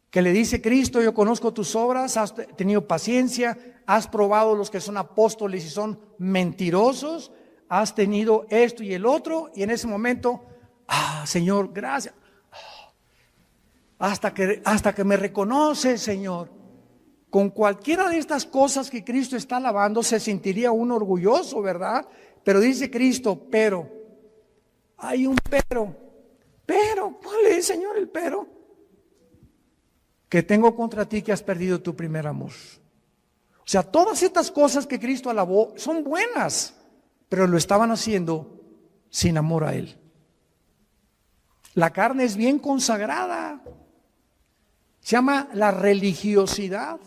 A: Que le dice Cristo: yo conozco tus obras, has tenido paciencia, has probado los que son apóstoles y son mentirosos, has tenido esto y el otro, y en ese momento, Señor, gracias, hasta que me reconoces, Señor. Con cualquiera de estas cosas que Cristo está alabando se sentiría uno orgulloso, ¿verdad? Pero dice Cristo, pero, hay un pero, ¿cuál es, Señor, el pero? Que tengo contra ti que has perdido tu primer amor. O sea, todas estas cosas que Cristo alabó son buenas, pero lo estaban haciendo sin amor a Él. La carne es bien consagrada. Se llama la religiosidad.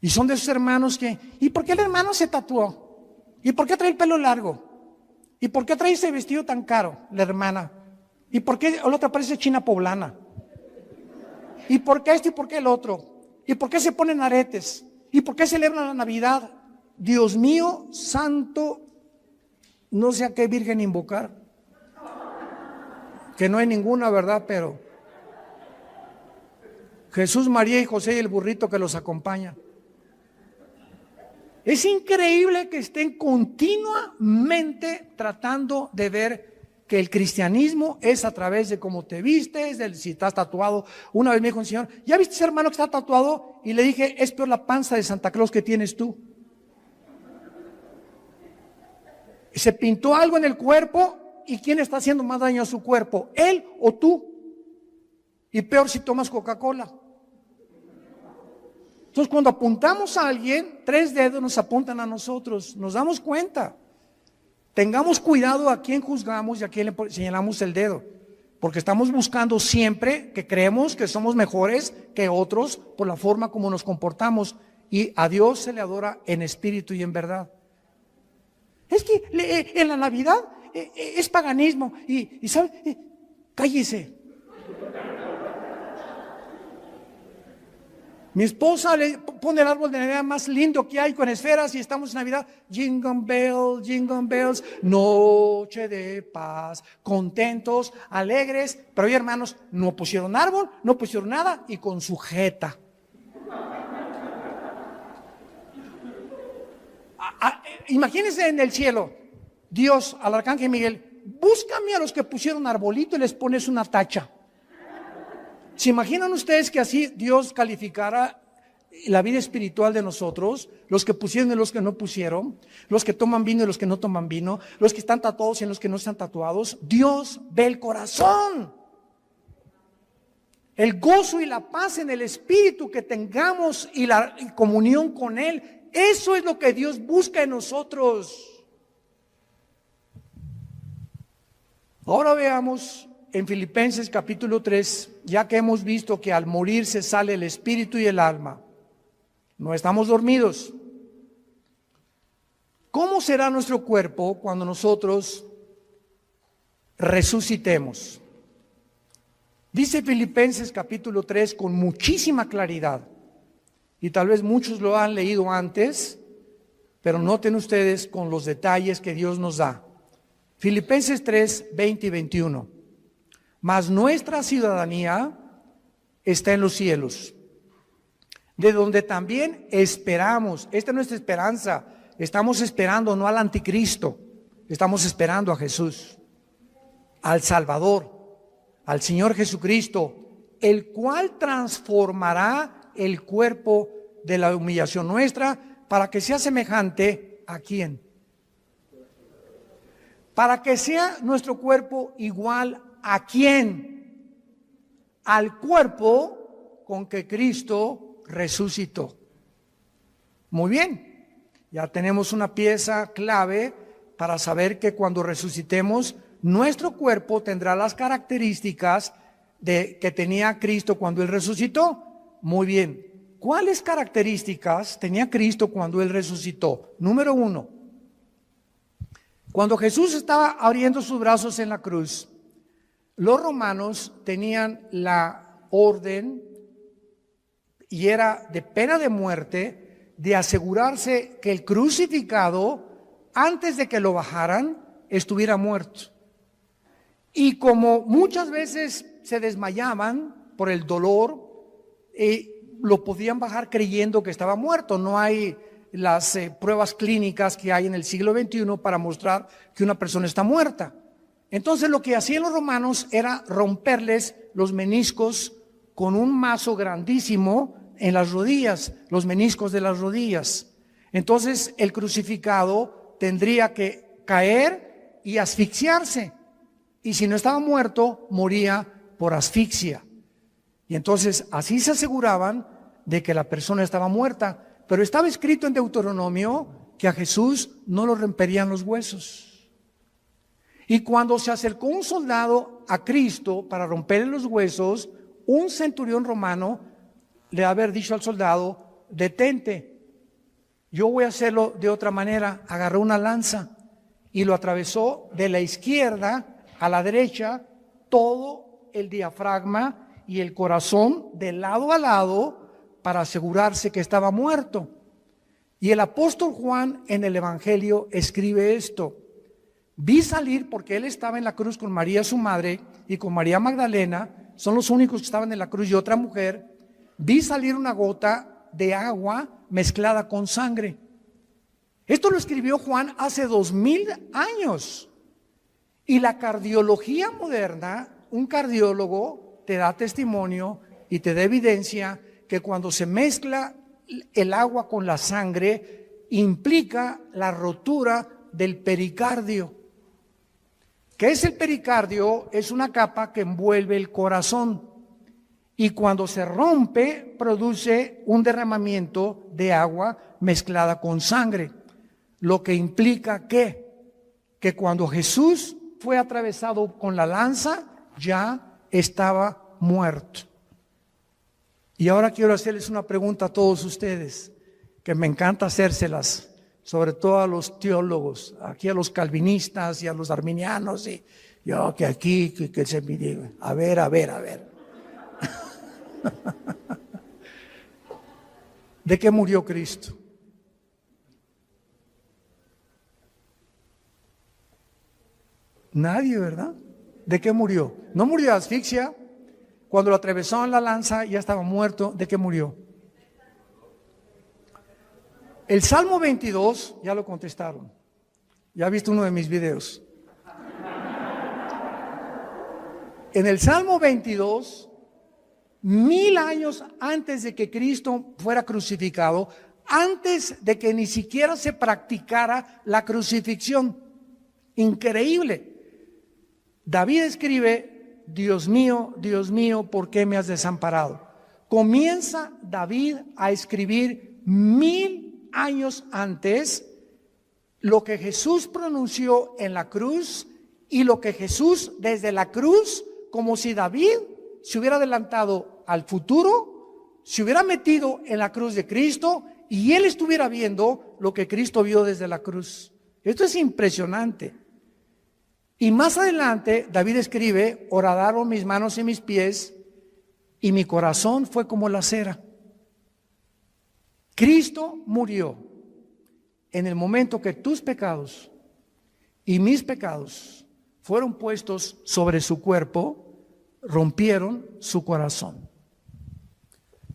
A: Y son de esos hermanos que, ¿y por qué el hermano se tatuó? ¿Y por qué trae el pelo largo? ¿Y por qué trae ese vestido tan caro, la hermana? ¿Y por qué la otra parece china poblana? ¿Y por qué esto y por qué el otro? ¿Y por qué se ponen aretes? ¿Y por qué celebran la Navidad? Dios mío, santo, no sé a qué virgen invocar. Que no hay ninguna, ¿verdad? Pero Jesús, María y José y el burrito que los acompaña. Es increíble que estén continuamente tratando de ver que el cristianismo es a través de cómo te vistes, de si estás tatuado. Una vez me dijo un señor, ¿ya viste ese hermano que está tatuado? Y le dije, es peor la panza de Santa Claus que tienes tú. Se pintó algo en el cuerpo, ¿y quién está haciendo más daño a su cuerpo? ¿Él o tú? Y peor si tomas Coca-Cola. Entonces, cuando apuntamos a alguien, 3 dedos nos apuntan a nosotros, nos damos cuenta. Tengamos cuidado a quién juzgamos y a quién le señalamos el dedo, porque estamos buscando siempre que creemos que somos mejores que otros por la forma como nos comportamos, y a Dios se le adora en espíritu y en verdad. Es que en la Navidad es paganismo y ¿sabe? Cállese. Mi esposa le pone el árbol de Navidad más lindo que hay con esferas y estamos en Navidad. Jingle bells, noche de paz, contentos, alegres. Pero hoy, hermanos, no pusieron árbol, no pusieron nada y con sujeta. Imagínense en el cielo, Dios al arcángel Miguel, búscame a los que pusieron arbolito y les pones una tacha. ¿Se imaginan ustedes que así Dios calificara la vida espiritual de nosotros? Los que pusieron y los que no pusieron, los que toman vino y los que no toman vino, los que están tatuados y los que no están tatuados. Dios ve el corazón. El gozo y la paz en el espíritu que tengamos y la comunión con Él, eso es lo que Dios busca en nosotros. Ahora veamos en Filipenses capítulo 3, ya que hemos visto que al morir se sale el espíritu y el alma, no estamos dormidos. ¿Cómo será nuestro cuerpo cuando nosotros resucitemos? Dice Filipenses capítulo 3 con muchísima claridad, y tal vez muchos lo han leído antes, pero noten ustedes con los detalles que Dios nos da. Filipenses 3, 20 y 21. Mas nuestra ciudadanía está en los cielos, de donde también esperamos. Esta es nuestra esperanza. Estamos esperando no al anticristo, estamos esperando a Jesús, al Salvador, al Señor Jesucristo, el cual transformará el cuerpo de la humillación nuestra para que sea semejante a quién. Para que sea nuestro cuerpo igual a quién. Al cuerpo con que Cristo resucitó. Muy bien, ya tenemos una pieza clave para saber que cuando resucitemos, nuestro cuerpo tendrá las características que tenía Cristo cuando Él resucitó. Muy bien, ¿cuáles características tenía Cristo cuando Él resucitó? Número 1, cuando Jesús estaba abriendo sus brazos en la cruz, los romanos tenían la orden, y era de pena de muerte, de asegurarse que el crucificado, antes de que lo bajaran, estuviera muerto. Y como muchas veces se desmayaban por el dolor, lo podían bajar creyendo que estaba muerto. No hay las pruebas clínicas que hay en el siglo XXI para mostrar que una persona está muerta. Entonces lo que hacían los romanos era romperles los meniscos con un mazo grandísimo en las rodillas, los meniscos de las rodillas. Entonces el crucificado tendría que caer y asfixiarse. Y si no estaba muerto, moría por asfixia. Y entonces así se aseguraban de que la persona estaba muerta. Pero estaba escrito en Deuteronomio que a Jesús no lo romperían los huesos. Y cuando se acercó un soldado a Cristo para romperle los huesos, un centurión romano le había dicho al soldado: detente, yo voy a hacerlo de otra manera. Agarró una lanza y lo atravesó de la izquierda a la derecha, todo el diafragma y el corazón de lado a lado, para asegurarse que estaba muerto. Y el apóstol Juan en el Evangelio escribe esto: vi salir, porque él estaba en la cruz con María su madre y con María Magdalena, son los únicos que estaban en la cruz, y otra mujer, vi salir una gota de agua mezclada con sangre. Esto lo escribió Juan hace 2000 años. Y la cardiología moderna, un cardiólogo te da testimonio y te da evidencia que cuando se mezcla el agua con la sangre, implica la rotura del pericardio. ¿Qué es el pericardio? Es una capa que envuelve el corazón, y cuando se rompe produce un derramamiento de agua mezclada con sangre, lo que implica que cuando Jesús fue atravesado con la lanza ya estaba muerto. Y ahora quiero hacerles una pregunta a todos ustedes, que me encanta hacérselas, sobre todo a los teólogos, aquí a los calvinistas y a los arminianos, y yo que aquí, que se me diga, a ver. ¿De qué murió Cristo? Nadie, ¿verdad? ¿De qué murió? No murió de asfixia. Cuando lo atravesó en la lanza ya estaba muerto. ¿De qué murió? El Salmo 22, ya lo contestaron. Ya viste uno de mis videos. En el Salmo 22, 1000 años antes de que Cristo fuera crucificado, antes de que ni siquiera se practicara la crucifixión. Increíble. David escribe: Dios mío, ¿por qué me has desamparado? Comienza David a escribir 1000 años antes lo que Jesús pronunció en la cruz, y lo que Jesús desde la cruz, como si David se hubiera adelantado al futuro, se hubiera metido en la cruz de Cristo y él estuviera viendo lo que Cristo vio desde la cruz. Esto es impresionante. Y más adelante David escribe: horadaron mis manos y mis pies, y mi corazón fue como la cera. Cristo murió en el momento que tus pecados y mis pecados fueron puestos sobre su cuerpo, rompieron su corazón.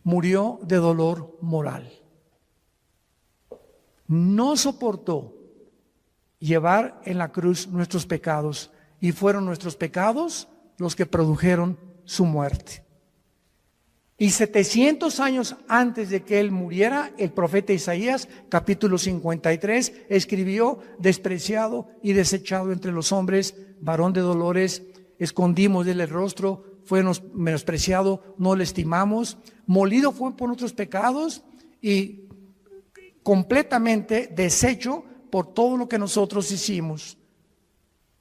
A: Murió de dolor moral. No soportó llevar en la cruz nuestros pecados, y fueron nuestros pecados los que produjeron su muerte. Y 700 años antes de que él muriera, el profeta Isaías, capítulo 53, escribió: despreciado y desechado entre los hombres, varón de dolores, escondimos de él el rostro, fue menospreciado, no le estimamos, molido fue por nuestros pecados y completamente deshecho por todo lo que nosotros hicimos.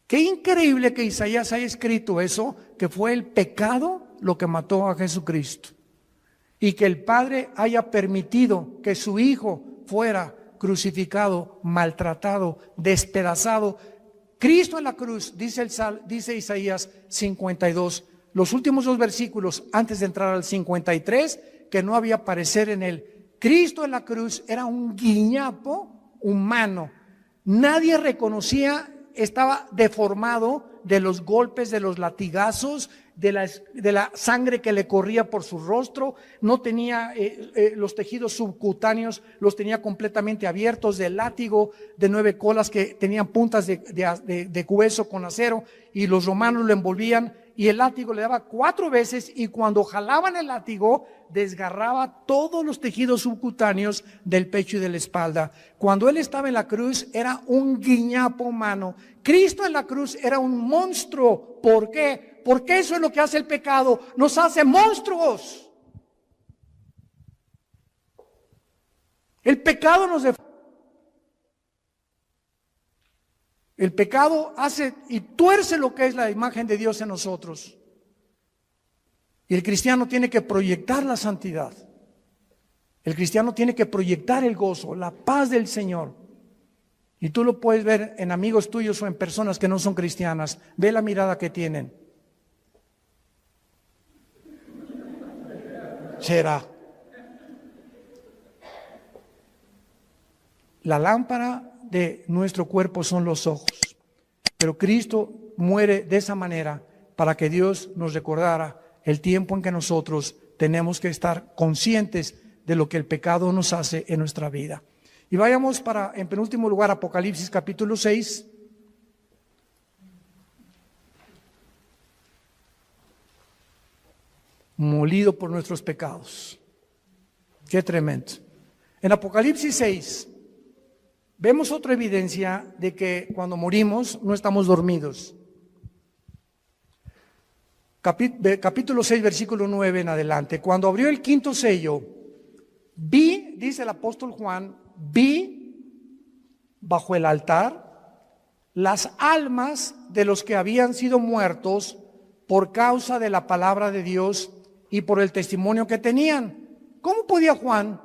A: Qué increíble que Isaías haya escrito eso, que fue el pecado lo que mató a Jesucristo. Y que el Padre haya permitido que su Hijo fuera crucificado, maltratado, despedazado. Cristo en la cruz, dice Isaías 52, los últimos dos versículos antes de entrar al 53, que no había parecer en él. Cristo en la cruz era un guiñapo humano. Nadie reconocía, estaba deformado de los golpes, de los latigazos, de la sangre que le corría por su rostro. No tenía los tejidos subcutáneos, los tenía completamente abiertos, del látigo de 9 colas que tenían puntas de hueso con acero, y los romanos lo envolvían y el látigo le daba 4 veces, y cuando jalaban el látigo desgarraba todos los tejidos subcutáneos del pecho y de la espalda. Cuando él estaba en la cruz era un guiñapo humano. Cristo en la cruz era un monstruo. ¿Por qué? Porque eso es lo que hace el pecado, nos hace monstruos. El pecado el pecado hace y tuerce lo que es la imagen de Dios en nosotros. Y el cristiano tiene que proyectar la santidad. El cristiano tiene que proyectar el gozo, la paz del Señor. Y tú lo puedes ver en amigos tuyos o en personas que no son cristianas. Ve la mirada que tienen. Será. La lámpara de nuestro cuerpo son los ojos. Pero Cristo muere de esa manera para que Dios nos recordara el tiempo en que nosotros tenemos que estar conscientes de lo que el pecado nos hace en nuestra vida. Y vayamos en penúltimo lugar, Apocalipsis capítulo 6. Molido por nuestros pecados. Qué tremendo. En Apocalipsis 6 vemos otra evidencia de que cuando morimos no estamos dormidos. Capítulo 6, versículo 9 en adelante. Cuando abrió el quinto sello, vi, dice el apóstol Juan, vi bajo el altar las almas de los que habían sido muertos por causa de la palabra de Dios y por el testimonio que tenían. ¿Cómo podía Juan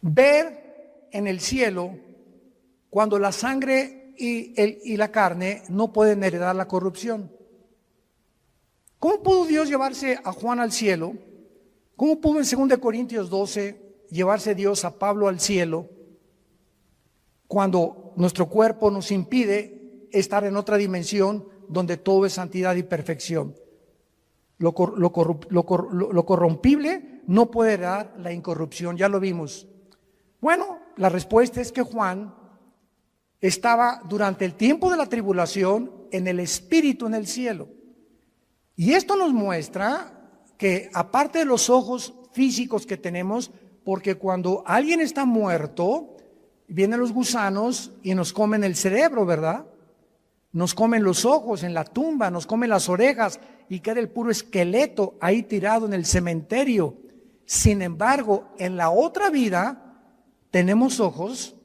A: ver en el cielo cuando la sangre y la carne no pueden heredar la corrupción? ¿Cómo pudo Dios llevarse a Juan al cielo? ¿Cómo pudo en 2 Corintios 12 llevarse Dios a Pablo al cielo cuando nuestro cuerpo nos impide estar en otra dimensión donde todo es santidad y perfección? Lo corrompible no puede heredar la incorrupción, ya lo vimos. Bueno, la respuesta es que Juan estaba durante el tiempo de la tribulación en el Espíritu en el cielo. Y esto nos muestra que aparte de los ojos físicos que tenemos, porque cuando alguien está muerto, vienen los gusanos y nos comen el cerebro, ¿verdad? Nos comen los ojos en la tumba, nos comen las orejas y queda el puro esqueleto ahí tirado en el cementerio. Sin embargo, en la otra vida tenemos ojos,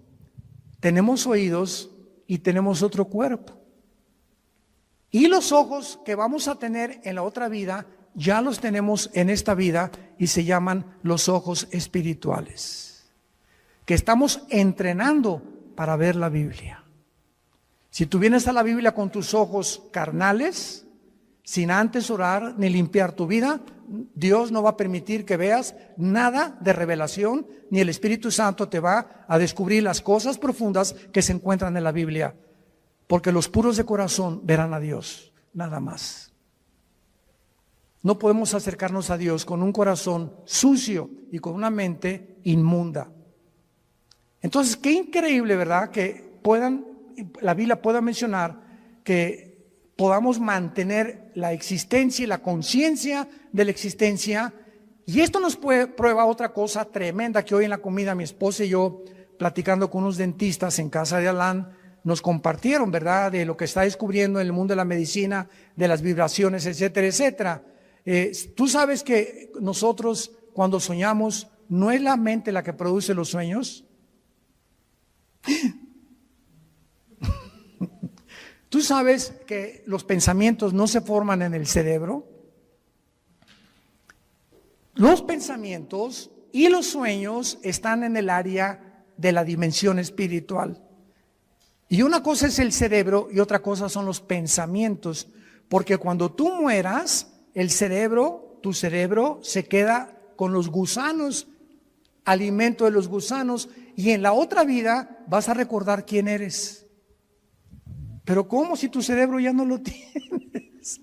A: tenemos oídos y tenemos otro cuerpo. Y los ojos que vamos a tener en la otra vida, ya los tenemos en esta vida y se llaman los ojos espirituales, que estamos entrenando para ver la Biblia. Si tú vienes a la Biblia con tus ojos carnales, sin antes orar ni limpiar tu vida, Dios no va a permitir que veas nada de revelación, ni el Espíritu Santo te va a descubrir las cosas profundas que se encuentran en la Biblia, porque los puros de corazón verán a Dios, nada más. No podemos acercarnos a Dios con un corazón sucio y con una mente inmunda. Entonces, qué increíble, ¿verdad? Que la Biblia pueda mencionar que podamos mantener la existencia y la conciencia de la existencia. Y esto nos prueba otra cosa tremenda que hoy en la comida mi esposa y yo, platicando con unos dentistas en casa de Alán, nos compartieron, ¿verdad?, de lo que está descubriendo en el mundo de la medicina, de las vibraciones, etcétera, etcétera. Tú sabes que nosotros cuando soñamos, ¿no es la mente la que produce los sueños? ¿Tú sabes que los pensamientos no se forman en el cerebro? Los pensamientos y los sueños están en el área de la dimensión espiritual. Y una cosa es el cerebro y otra cosa son los pensamientos. Porque cuando tú mueras, tu cerebro se queda con los gusanos, alimento de los gusanos, y en la otra vida vas a recordar quién eres. Pero ¿cómo si tu cerebro ya no lo tienes?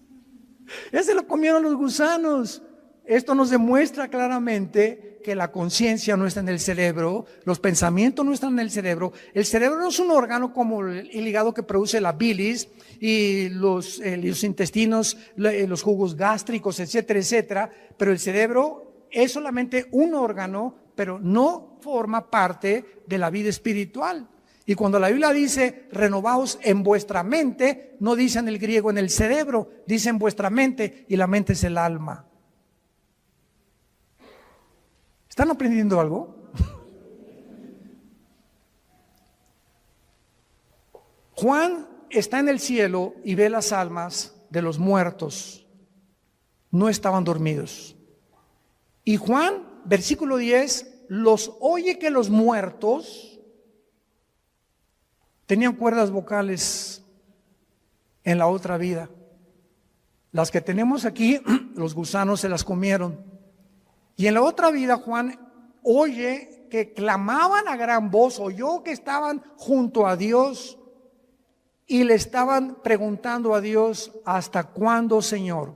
A: Ya se lo comieron los gusanos. Esto nos demuestra claramente que la conciencia no está en el cerebro, los pensamientos no están en el cerebro. El cerebro no es un órgano como el hígado que produce la bilis y los intestinos, los jugos gástricos, etcétera, etcétera. Pero el cerebro es solamente un órgano, pero no forma parte de la vida espiritual. Y cuando la Biblia dice renovaos en vuestra mente, no dice en el griego en el cerebro, dice en vuestra mente, y la mente es el alma. ¿Están aprendiendo algo? Juan está en el cielo y ve las almas de los muertos. No estaban dormidos. Y Juan, versículo 10, los oye que los muertos tenían cuerdas vocales en la otra vida. Las que tenemos aquí, los gusanos se las comieron. Y en la otra vida, Juan oye que clamaban a gran voz, oyó que estaban junto a Dios y le estaban preguntando a Dios: ¿hasta cuándo, Señor,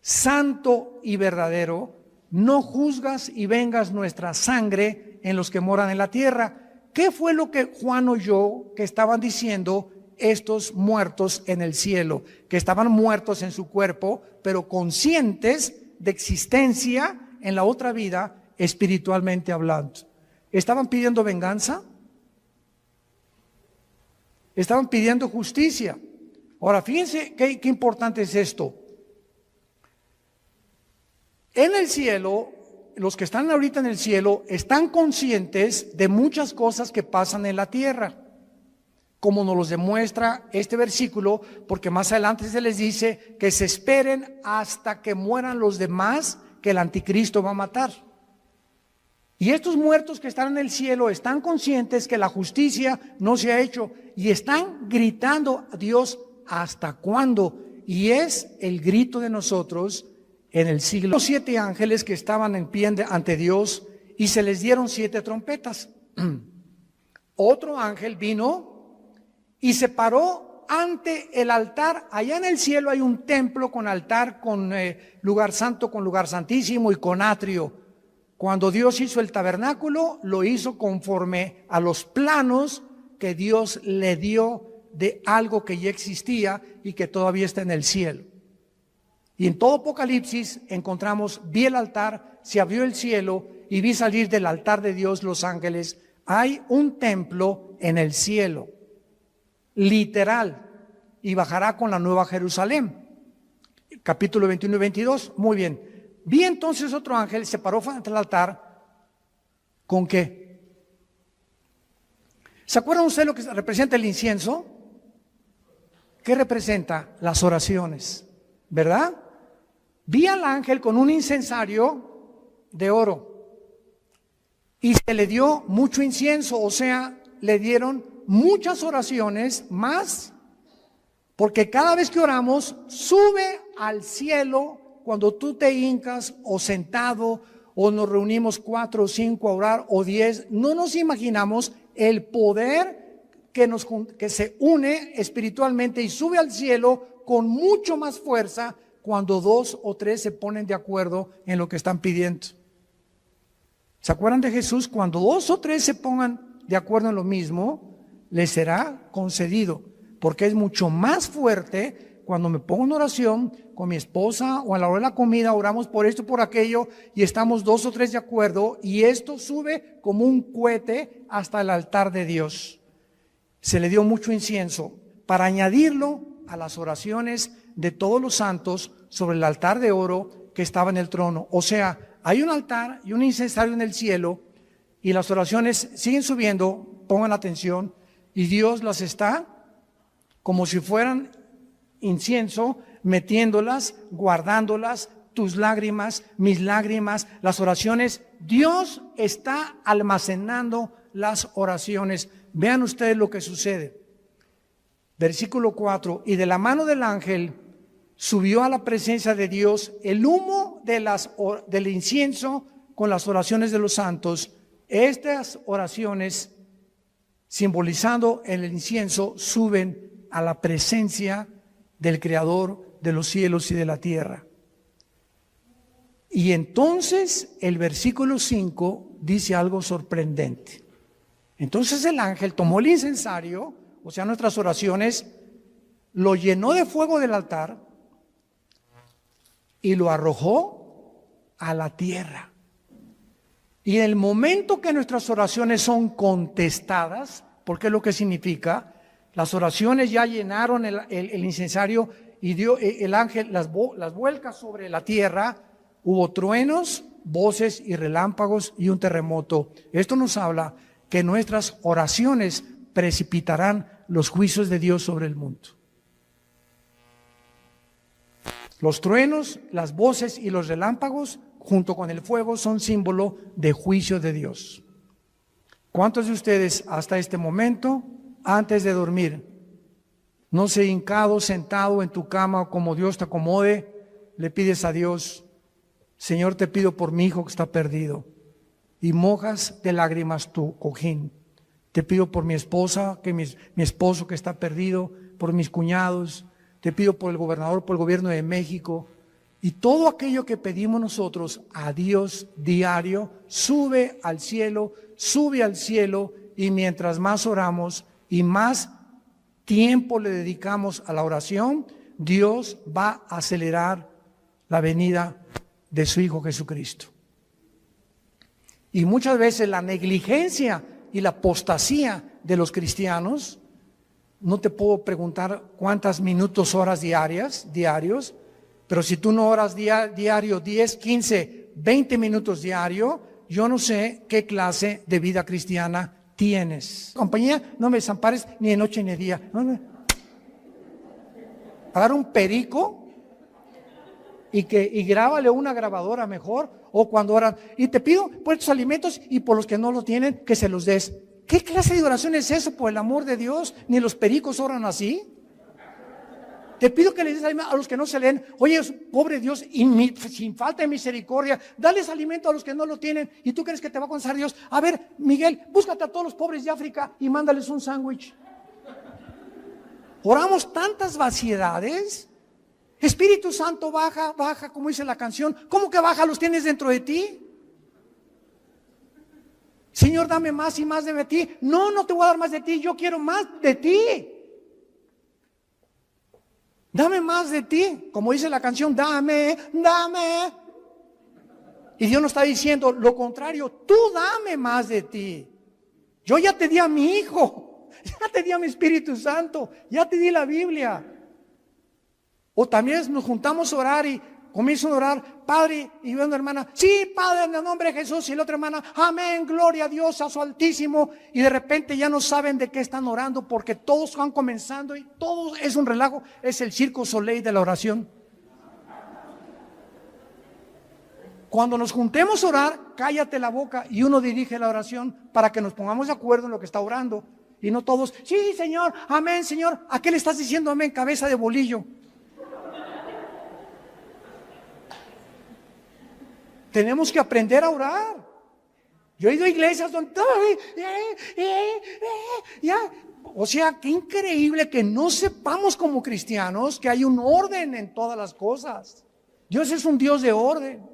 A: santo y verdadero, no juzgas y vengas nuestra sangre en los que moran en la tierra? ¿Qué fue lo que Juan oyó que estaban diciendo estos muertos en el cielo? Que estaban muertos en su cuerpo, pero conscientes de existencia en la otra vida, espiritualmente hablando. ¿Estaban pidiendo venganza? Estaban pidiendo justicia. Ahora, fíjense qué importante es esto. En el cielo, los que están ahorita en el cielo están conscientes de muchas cosas que pasan en la tierra, como nos los demuestra este versículo, porque más adelante se les dice que se esperen hasta que mueran los demás que el anticristo va a matar. Y estos muertos que están en el cielo están conscientes que la justicia no se ha hecho y están gritando a Dios: ¿hasta cuándo? Y es el grito de nosotros en el siglo. Los 7 ángeles que estaban en pie ante Dios y se les dieron 7 trompetas. Otro ángel vino y se paró ante el altar. Allá en el cielo hay un templo con altar, con lugar santo, con lugar santísimo y con atrio. Cuando Dios hizo el tabernáculo, lo hizo conforme a los planos que Dios le dio de algo que ya existía y que todavía está en el cielo. Y en todo Apocalipsis encontramos: vi el altar, se abrió el cielo y vi salir del altar de Dios los ángeles. Hay un templo en el cielo, literal, y bajará con la nueva Jerusalén. Capítulo 21 y 22, muy bien. Vi entonces otro ángel, se paró frente al altar. ¿Con qué? ¿Se acuerdan ustedes lo que representa el incienso? ¿Qué representa? Las oraciones, ¿verdad? Vi al ángel con un incensario de oro y se le dio mucho incienso, o sea, le dieron muchas oraciones más, porque cada vez que oramos sube al cielo. Cuando tú te hincas o sentado o nos reunimos 4 o 5 a orar o 10, no nos imaginamos el poder que se une espiritualmente y sube al cielo con mucho más fuerza cuando 2 o 3 se ponen de acuerdo en lo que están pidiendo. ¿Se acuerdan de Jesús? Cuando 2 o 3 se pongan de acuerdo en lo mismo, les será concedido, porque es mucho más fuerte cuando me pongo en oración con mi esposa o a la hora de la comida, oramos por esto, por aquello, y estamos 2 o 3 de acuerdo, y esto sube como un cohete hasta el altar de Dios. Se le dio mucho incienso para añadirlo a las oraciones de todos los santos sobre el altar de oro que estaba en el trono. O sea, hay un altar y un incensario en el cielo, y las oraciones siguen subiendo, pongan atención, y Dios las está como si fueran incienso, metiéndolas, guardándolas, tus lágrimas, mis lágrimas, las oraciones. Dios está almacenando las oraciones. Vean ustedes lo que sucede. Versículo 4, y de la mano del ángel subió a la presencia de Dios el humo del incienso con las oraciones de los santos. Estas oraciones, simbolizando el incienso, suben a la presencia del Creador de los cielos y de la tierra. Y entonces el versículo 5 dice algo sorprendente. Entonces el ángel tomó el incensario, o sea, nuestras oraciones, lo llenó de fuego del altar y lo arrojó a la tierra. Y en el momento que nuestras oraciones son contestadas, porque es lo que significa, las oraciones ya llenaron el incensario y el ángel las vuelca sobre la tierra, hubo truenos, voces y relámpagos y un terremoto. Esto nos habla que nuestras oraciones precipitarán los juicios de Dios sobre el mundo. Los truenos, las voces y los relámpagos, junto con el fuego, son símbolo de juicio de Dios. ¿Cuántos de ustedes hasta este momento, antes de dormir, no se hincado, sentado en tu cama, como Dios te acomode, le pides a Dios: Señor, te pido por mi hijo que está perdido, y mojas de lágrimas tu cojín? Te pido por mi esposa, mi esposo que está perdido, por mis cuñados, te pido por el gobernador, por el gobierno de México. Y todo aquello que pedimos nosotros a Dios diario sube al cielo, y mientras más oramos y más tiempo le dedicamos a la oración, Dios va a acelerar la venida de su Hijo Jesucristo. Y muchas veces la negligencia y la apostasía de los cristianos, no te puedo preguntar cuántas minutos, horas diarios, pero si tú no oras diario 10, 15, 20 minutos diario, yo no sé qué clase de vida cristiana tienes. Compañía, no me desampares ni de noche ni de día. Agarra un perico y grábale una grabadora mejor, o cuando oran, y te pido por estos alimentos y por los que no lo tienen, que se los des. ¿Qué clase de oración es eso, por el amor de Dios? Ni los pericos oran así. Te pido que les des alimento a los que no se leen. Oye, pobre Dios, sin falta de misericordia, dales alimento a los que no lo tienen. ¿Y tú crees que te va a contestar Dios? A ver, Miguel, búscate a todos los pobres de África y mándales un sándwich. Oramos tantas vaciedades. Espíritu Santo, baja, como dice la canción. ¿Cómo que baja? ¿Los tienes dentro de ti? Señor, dame más y más de ti. No te voy a dar más de ti, yo quiero más de ti. Dame más de ti, como dice la canción, dame. Y Dios nos está diciendo lo contrario: tú dame más de ti. Yo ya te di a mi Hijo, ya te di a mi Espíritu Santo, ya te di la Biblia. O también nos juntamos a orar y comienzan a orar, Padre, y yo una hermana, sí, Padre, en el nombre de Jesús, y la otra hermana, amén, gloria a Dios, a su Altísimo, y de repente ya no saben de qué están orando, porque todos van comenzando y todo es un relajo. Es el Cirque du Soleil de la oración. Cuando nos juntemos a orar, cállate la boca y uno dirige la oración para que nos pongamos de acuerdo en lo que está orando, y no todos, sí, Señor, amén, Señor. ¿A qué le estás diciendo amén, cabeza de bolillo? Tenemos que aprender a orar. Yo he ido a iglesias donde o sea, qué increíble que no sepamos como cristianos que hay un orden en todas las cosas. Dios es un Dios de orden.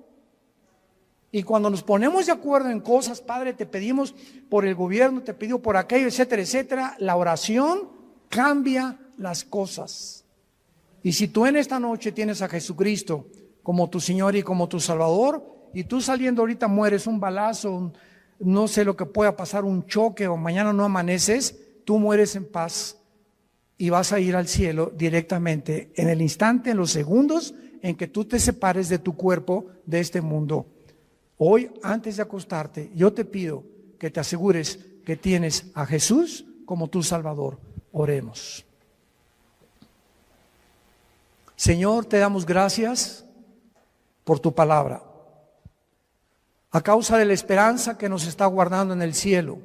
A: Y cuando nos ponemos de acuerdo en cosas, Padre, te pedimos por el gobierno, te pido por aquello, etcétera, etcétera, la oración cambia las cosas. Y si tú en esta noche tienes a Jesucristo como tu Señor y como tu Salvador, y tú saliendo ahorita mueres un balazo, no sé lo que pueda pasar, un choque, o mañana no amaneces, tú mueres en paz y vas a ir al cielo directamente en el instante, en los segundos en que tú te separes de tu cuerpo, de este mundo. Hoy, antes de acostarte, yo te pido que te asegures que tienes a Jesús como tu Salvador. Oremos. Señor, te damos gracias por tu palabra. A causa de la esperanza que nos está guardando en el cielo,